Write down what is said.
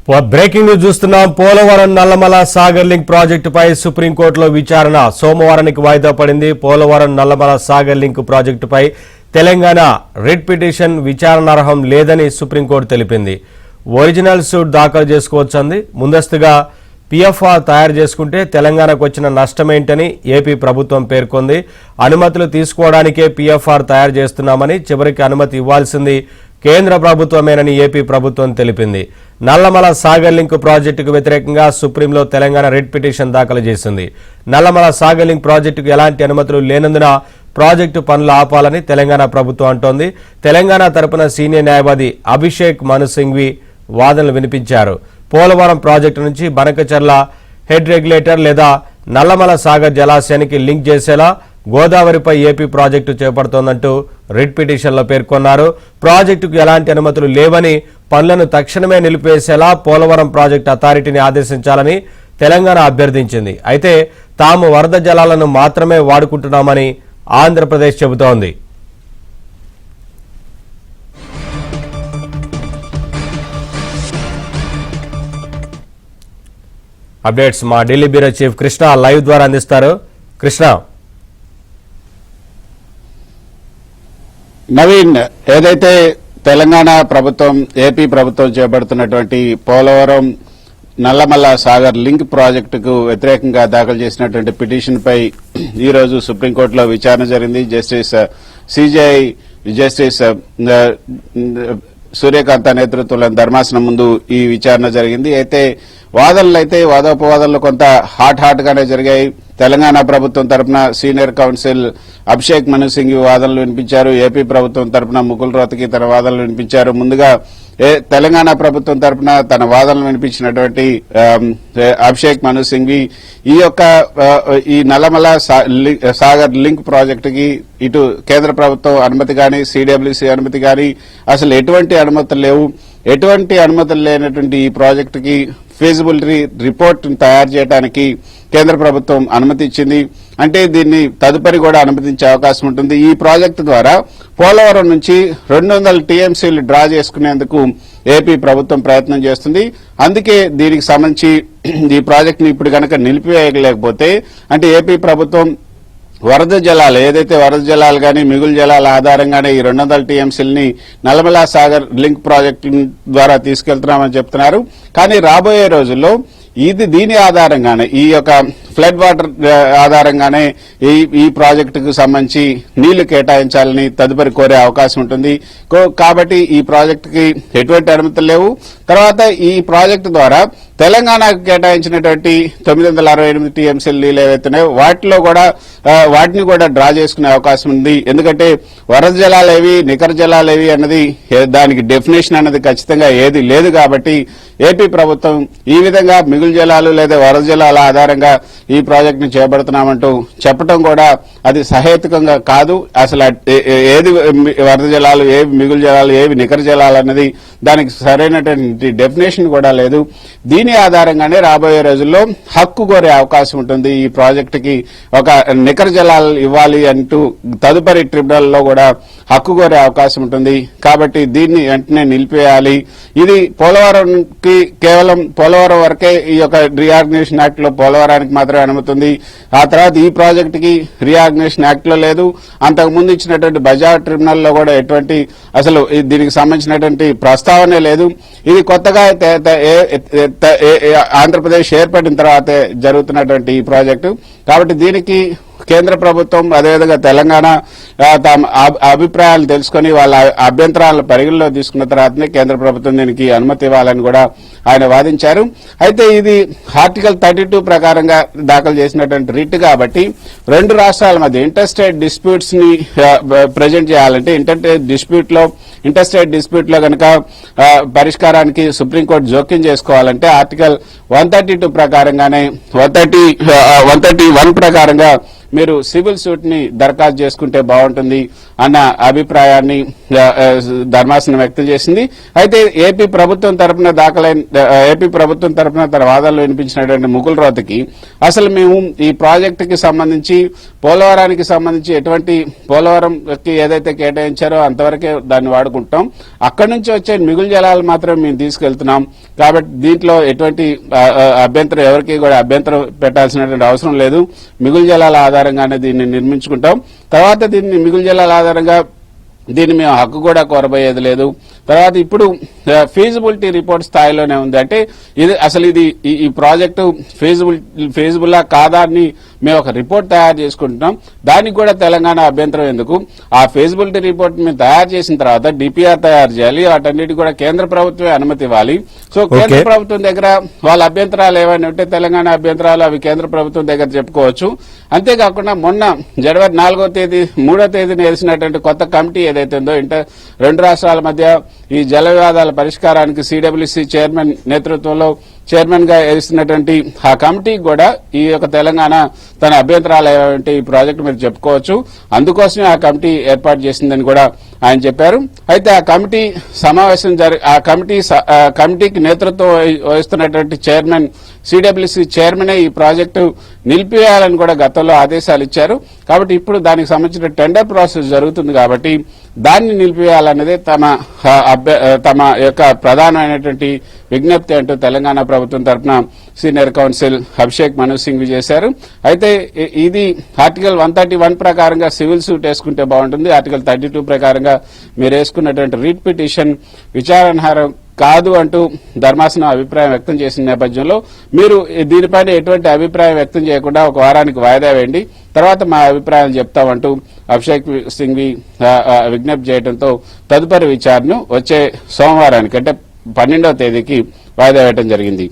Breaking news చూస్తున్నాం. Polavaram Nallamala Sagar link ప్రాజెక్టుపై సుప్రీంకోర్టులో విచారణ సోమవారానికి వాయిదా పడింది. పోలవరం నల్లమల సాగర్ లింక్ ప్రాజెక్టుపై తెలంగాణ రిట్ పిటిషన్ విచారణార్హం లేదని సుప్రీంకోర్టు తెలిపింది. ఒరిజినల్ సూట్ దాఖలు చేసుకోవచ్చంది. ముందస్తుగా పిఎఫ్ఆర్ తయారు చేసుకుంటే తెలంగాణకు వచ్చిన నష్టమేంటని ఏపీ ప్రభుత్వం పేర్కొంది. అనుమతులు తీసుకోవడానికే పిఎఫ్ఆర్ తయారు చేస్తున్నామని, చివరికి అనుమతి ఇవ్వాల్సింది కేంద్ర ప్రభుత్వమేనని ఏపీ ప్రభుత్వం తెలిపింది. నల్లమల సాగర్ లింక్ ప్రాజెక్టుకు వ్యతిరేకంగా సుప్రీంలో తెలంగాణ రిట్ పిటిషన్ దాఖలు చేసింది. నల్లమల సాగర్ లింక్ ప్రాజెక్టుకు ఎలాంటి అనుమతులు లేనందున ప్రాజెక్టు పనులు ఆపాలని తెలంగాణ ప్రభుత్వం అంటోంది. తెలంగాణ తరపున సీనియర్ న్యాయవాది అభిషేక్ మను సింఘ్వి వాదనలు వినిపించారు. పోలవరం ప్రాజెక్టు నుంచి బనకచర్ల హెడ్ రెగ్యులేటర్ లేదా నల్లమల సాగర్ జలాశయానికి లింక్ చేసేలా గోదావరిపై ఏపీ ప్రాజెక్టు చేపడుతోందంటూ రిట్ పిటిషన్లో పేర్కొన్నారు. ప్రాజెక్టుకు ఎలాంటి అనుమతులు లేవని, పనులను తక్షణమే నిలిపేసేలా పోలవరం ప్రాజెక్టు అథారిటీని ఆదేశించాలని తెలంగాణ అభ్యర్థించింది. అయితే తాము వరద జలాలను మాత్రమే వాడుకుంటున్నామని ఆంధ్రప్రదేశ్ చెబుతోంది. అప్డేట్స్ మా Delhi bureau chief Krishna live ద్వారా అందిస్తారు. కృష్ణ, నవీన్, ఏదైతే తెలంగాణ ప్రభుత్వం ఏపీ ప్రభుత్వం చేపడుతున్నటువంటి పోలవరం నల్లమల్ల సాగర్ లింక్ ప్రాజెక్టుకు వ్యతిరేకంగా దాఖలు చేసినటువంటి పిటిషన్ పై ఈరోజు సుప్రీంకోర్టులో విచారణ జరిగింది. జస్టిస్ సిజేఐ జస్టిస్ సూర్యకాంత నేతృత్వంలోని ధర్మాసనం ముందు ఈ విచారణ జరిగింది. అయితే వాదోపవాదాలు కొంత హాట్ గానే జరిగాయి. తెలంగాణ ప్రభుత్వం తరపున సీనియర్ కౌన్సిల్ అభిషేక్ మను సింఘ్వి వాదనలు వినిపించారు. ఏపీ ప్రభుత్వం తరపున ముకుల్ రోహత్గి తన వాదనలు వినిపించారు. ముందుగా తెలంగాణ ప్రభుత్వం తరపున తన వాదనలు వినిపించినటువంటి అభిషేక్ మను సింఘ్వి ఈ నల్లమల సాగర్ లింక్ ప్రాజెక్టుకి ఇటు కేంద్ర ప్రభుత్వం అనుమతి గాని, సిడబ్ల్యూసీ అనుమతి గాని, అసలు ఎటువంటి అనుమతులు లేవు. ఎటువంటి అనుమతులు లేనటువంటి ఈ ప్రాజెక్టుకి ఫీజిబిలిటీ రిపోర్ట్ తయారు చేయడానికి కేంద్ర ప్రభుత్వం అనుమతి ఇచ్చింది. అంటే దీన్ని తదుపరి కూడా అనుమతించే అవకాశం ఉంటుంది. ఈ ప్రాజెక్టు ద్వారా పోలవరం నుంచి 200 టీఎంసీలు డ్రా చేసుకునేందుకు ఏపీ ప్రభుత్వం ప్రయత్నం చేస్తుంది. అందుకే దీనికి సంబంధించి ఈ ప్రాజెక్టుని ఇప్పుడు కనుక నిలిపివేయలేకపోతే, అంటే ఏపీ ప్రభుత్వం వరద జలాలు ఏదైతే వరద జలాలు కానీ మిగులు జలాల ఆధారంగానే ఈ 200 టీఎంసీలని నల్లమల సాగర్ లింక్ ప్రాజెక్టు ద్వారా తీసుకెళ్తున్నామని చెప్తున్నారు. కానీ రాబోయే రోజుల్లో దీని ఆధారంగానే ఈ యొక్క ఫ్లడ్ వాటర్ ఆధారంగానే ఈ ప్రాజెక్టుకు సంబంధించి నీళ్లు కేటాయించాలని తదుపరి కోరే అవకాశం ఉంటుంది. కాబట్టి ఈ ప్రాజెక్టుకి ఎటువంటి అనుమతులు లేవు. తర్వాత ఈ ప్రాజెక్టు ద్వారా తెలంగాణకు కేటాయించినటువంటి 968 టీఎంసీలు నీళ్లు ఏవైతున్నాయో వాటిని కూడా డ్రా చేసుకునే అవకాశం ఉంది. ఎందుకంటే వరద జలాలేవి, నికర జలాలేవి అన్నది దానికి డెఫినేషన్ అన్నది ఖచ్చితంగా ఏది లేదు. కాబట్టి ఏపీ ప్రభుత్వం ఈ విధంగా మిగులు జలాలు లేదా వరద జలాల ఆధారంగా ఈ ప్రాజెక్టును చేపడుతున్నామంటూ చెప్పడం కూడా అది సహేతుకంగా కాదు. అసలు ఏది వరద జలాలు, ఏవి మిగులు జలాలు, ఏవి నికర జలాలు అన్నది దానికి సరైనటువంటి డెఫినేషన్ కూడా లేదు. దీని ఆధారంగానే రాబోయే రోజుల్లో హక్కు కోరే అవకాశం ఉంటుంది. ఈ ప్రాజెక్టుకి ఒక నికర జలాలు ఇవ్వాలి అంటూ తదుపరి ట్రిబ్యునల్లో కూడా హక్కు కోరే అవకాశం ఉంటుంది. కాబట్టి దీన్ని వెంటనే నిలిపేయాలి. ఇది పోలవరంకి కేవలం పోలవరం వరకే ఈ యొక్క రీఆర్గనైజేషన్ యాక్ట్ లో పోలవరానికి మాత్రమే అనుమతి ఉంది. ఆ తర్వాత ఈ ప్రాజెక్టుకి రీఆర్గనైజేషన్ యాక్ట్ లో లేదు. అంతకుముందు ఇచ్చినటువంటి బజాజ్ ట్రిబ్యునల్ లో కూడా ఎటువంటి అసలు దీనికి సంబంధించినటువంటి ప్రస్తావనే లేదు. ఇది కొత్తగా ఆంధ్రప్రదేశ్ ఏర్పడిన తర్వాతే జరుగుతున్నటువంటి ఈ ప్రాజెక్టు. కాబట్టి దీనికి కేంద్ర ప్రభుత్వం అదేవిధంగా తెలంగాణ తమ అభిప్రాయాలు తెలుసుకుని వాళ్ళ అభ్యంతరాలను పరిగణలో తీసుకున్న తర్వాతనే కేంద్ర ప్రభుత్వం దీనికి అనుమతి ఇవ్వాలని కూడా ఆయన వాదించారు. అయితే ఇది ఆర్టికల్ 32 ప్రకారంగా దాఖలు చేసినటువంటి రిట్ కాబట్టి రెండు రాష్ట్రాల మధ్య ఇంటర్స్టేట్ డిస్ప్యూట్స్ ని ప్రజెంట్ చేయాలంటే ఇంటర్స్టేట్ డిస్ప్యూట్ లో కనుక పరిష్కారానికి సుప్రీంకోర్టు జోక్యం చేసుకోవాలంటే ఆర్టికల్ 132 ప్రకారంగానే 131 ప్రకారంగా మీరు సివిల్ సూట్ ని దరఖాస్తు చేసుకుంటే బాగుంటుంది అన్న అభిప్రాయాన్ని ధర్మాసనం వ్యక్తం చేసింది. అయితే ఏపీ ప్రభుత్వం తరపున తన వాదనలు వినిపించినటువంటి ముకుల్ రోహత్గి అసలు మేము ఈ ప్రాజెక్టుకి సంబంధించి పోలవరానికి సంబంధించి ఎటువంటి పోలవరంకి ఏదైతే కేటాయించారో అంతవరకే దాన్ని వాడుకుంటాం, అక్కడి నుంచి వచ్చే మిగులు జలాలు మాత్రం మేము తీసుకెళ్తున్నాం, కాబట్టి దీంట్లో ఎటువంటి అభ్యంతరం ఎవరికి కూడా అభ్యంతరం పెట్టాల్సినటువంటి అవసరం లేదు, మిగులు జలాల ఆధారంగానే దీన్ని నిర్మించుకుంటాం, తర్వాత దీన్ని మిగులు జలాల ఆధారంగా దీన్ని మేము హక్కు కూడా కోరబోయేది లేదు. తర్వాత ఫీజిబిలిటీ రిపోర్ట్ స్థాయిలోనే ఉంది. అంటే ఇది ఈ ప్రాజెక్టు ఫీజిబుల్లా కాదా అని మేము ఒక రిపోర్ట్ తయారు చేసుకుంటున్నాం, దానికి కూడా తెలంగాణ అభ్యంతరం ఎందుకు? ఆ ఫీజిబిలిటీ రిపోర్ట్ మేము తయారు చేసిన తర్వాత డిపిఆర్ తయారు చేయాలి, వాటన్నిటి కూడా కేంద్ర ప్రభుత్వమే అనుమతి ఇవ్వాలి. సో కేంద్ర ప్రభుత్వం దగ్గర వాళ్ళ అభ్యంతరాలు ఏమైనా ఉంటే తెలంగాణ అభ్యంతరాలు అవి కేంద్ర ప్రభుత్వం దగ్గర చెప్పుకోవచ్చు. అంతేకాకుండా మొన్న జనవరి 4వ తేదీ 3వ తేదీన వేసినటువంటి కొత్త కమిటీ ఏదైతే ఉందో రెండు రాష్ట్రాల మధ్య ఈ జల వివాదాల పరిష్కారానికి సిడబ్ల్యూసి చైర్మన్ నేతృత్వంలో చైర్మన్ గా వేసినటువంటి ఆ కమిటీ కూడా ఈ యొక్క తెలంగాణ తన అభ్యంతరాలు ఏమంటే ఈ ప్రాజెక్టు మీరు చెప్పుకోవచ్చు, అందుకోసమే ఆ కమిటీ ఏర్పాటు చేసిందని కూడా ఆయన చెప్పారు. అయితే ఆ కమిటీ సమావేశం కమిటీకి నేతృత్వం వహిస్తున్నటువంటి చైర్మన్ సిడబ్ల్యూసి చైర్మనే ఈ ప్రాజెక్టు నిలిపివేయాలని కూడా గతంలో ఆదేశాలు ఇచ్చారు. కాబట్టి ఇప్పుడు దానికి సంబంధించిన టెండర్ ప్రాసెస్ జరుగుతుంది కాబట్టి దాన్ని నిలిపివేయాలన్నదే తమ యొక్క ప్రధానమైనటువంటి విజ్ఞప్తి అంటూ తెలంగాణ ప్రభుత్వం తరఫున సీనియర్ కౌన్సిల్ అభిషేక్ మను సింఘ్వి చేశారు. అయితే ఇది ఆర్టికల్ 131 ప్రకారంగా సివిల్ సూట్ వేసుకుంటే బాగుంటుంది, ఆర్టికల్ 32 ప్రకారంగా మీరు వేసుకున్నటువంటి రీట్ పిటిషన్ విచారణార్హం కాదు అంటూ ధర్మాసనం అభిప్రాయం వ్యక్తం చేసిన నేపథ్యంలో మీరు దీనిపైన ఎటువంటి అభిప్రాయం వ్యక్తం చేయకుండా ఒక వారానికి వాయిదా వేయండి, తర్వాత మా అభిప్రాయాలు చెప్తామంటూ అభిషేక్ సింఘ్వి విజ్ఞప్తి చేయడంతో తదుపరి విచారణను వచ్చే సోమవారానికి అంటే 12వ తేదీకి వాయిదా వేయడం జరిగింది.